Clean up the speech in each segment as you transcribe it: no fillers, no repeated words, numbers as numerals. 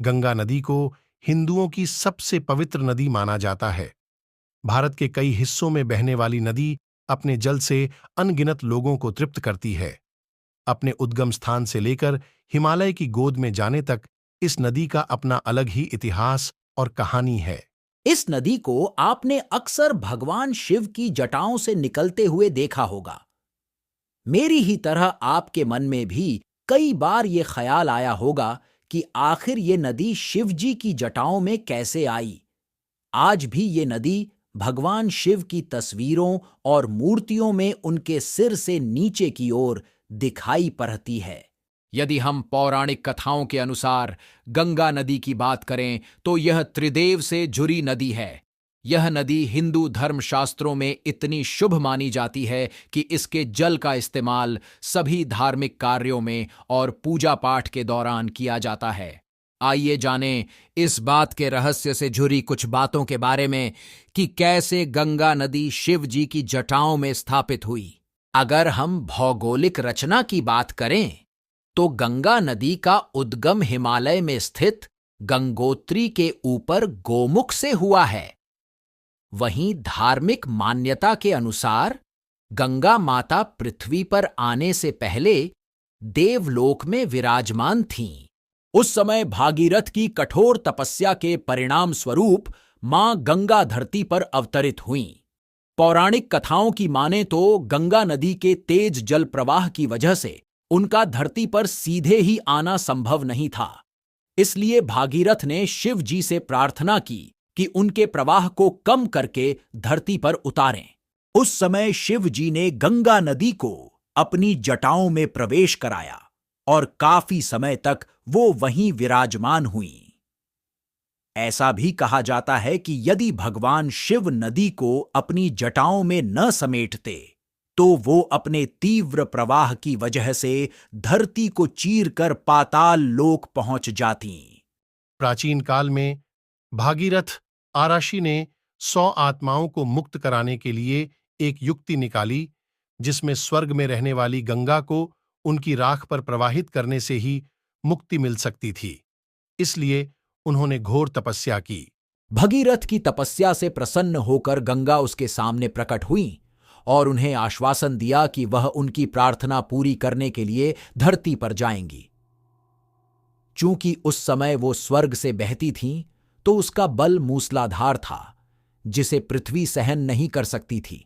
गंगा नदी को हिंदुओं की सबसे पवित्र नदी माना जाता है। भारत के कई हिस्सों में बहने वाली नदी अपने जल से अनगिनत लोगों को तृप्त करती है। अपने उद्गम स्थान से लेकर हिमालय की गोद में जाने तक इस नदी का अपना अलग ही इतिहास और कहानी है। इस नदी को आपने अक्सर भगवान शिव की जटाओं से निकलते हुए देखा होगा। मेरी ही तरह आपके मन में भी कई बार ये ख्याल आया होगा कि आखिर ये नदी शिव जी की जटाओं में कैसे आई। आज भी ये नदी भगवान शिव की तस्वीरों और मूर्तियों में उनके सिर से नीचे की ओर दिखाई पड़ती है। यदि हम पौराणिक कथाओं के अनुसार गंगा नदी की बात करें तो यह त्रिदेव से जुड़ी नदी है। यह नदी हिंदू धर्मशास्त्रों में इतनी शुभ मानी जाती है कि इसके जल का इस्तेमाल सभी धार्मिक कार्यों में और पूजा पाठ के दौरान किया जाता है। आइए जानें इस बात के रहस्य से जुड़ी कुछ बातों के बारे में कि कैसे गंगा नदी शिव जी की जटाओं में स्थापित हुई। अगर हम भौगोलिक रचना की बात करें तो गंगा नदी का उद्गम हिमालय में स्थित गंगोत्री के ऊपर गोमुख से हुआ है। वहीं धार्मिक मान्यता के अनुसार गंगा माता पृथ्वी पर आने से पहले देवलोक में विराजमान थीं। उस समय भागीरथ की कठोर तपस्या के परिणाम स्वरूप मां गंगा धरती पर अवतरित हुईं। पौराणिक कथाओं की माने तो गंगा नदी के तेज जल प्रवाह की वजह से उनका धरती पर सीधे ही आना संभव नहीं था। इसलिए भागीरथ ने शिव जी से प्रार्थना की कि उनके प्रवाह को कम करके धरती पर उतारें। उस समय शिव जी ने गंगा नदी को अपनी जटाओं में प्रवेश कराया और काफी समय तक वो वहीं विराजमान हुईं। ऐसा भी कहा जाता है कि यदि भगवान शिव नदी को अपनी जटाओं में न समेटते तो वो अपने तीव्र प्रवाह की वजह से धरती को चीरकर पाताल लोक पहुंच जाती। प्राचीन काल में भागीरथ आराशी ने 100 आत्माओं को मुक्त कराने के लिए एक युक्ति निकाली, जिसमें स्वर्ग में रहने वाली गंगा को उनकी राख पर प्रवाहित करने से ही मुक्ति मिल सकती थी। इसलिए उन्होंने घोर तपस्या की। भगीरथ की तपस्या से प्रसन्न होकर गंगा उसके सामने प्रकट हुई और उन्हें आश्वासन दिया कि वह उनकी प्रार्थना पूरी करने के लिए धरती पर जाएंगी। चूंकि उस समय वो स्वर्ग से बहती थीं, तो उसका बल मूसलाधार था, जिसे पृथ्वी सहन नहीं कर सकती थी,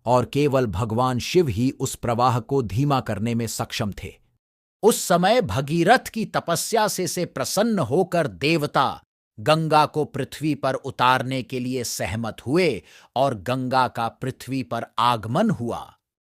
और केवल भगवान शिव ही उस प्रवाह को धीमा करने में सक्षम थे। उस समय भगीरथ की तपस्या से प्रसन्न होकर देवता गंगा को पृथ्वी पर उतारने के लिए सहमत हुए और गंगा का पृथ्वी पर आगमन हुआ।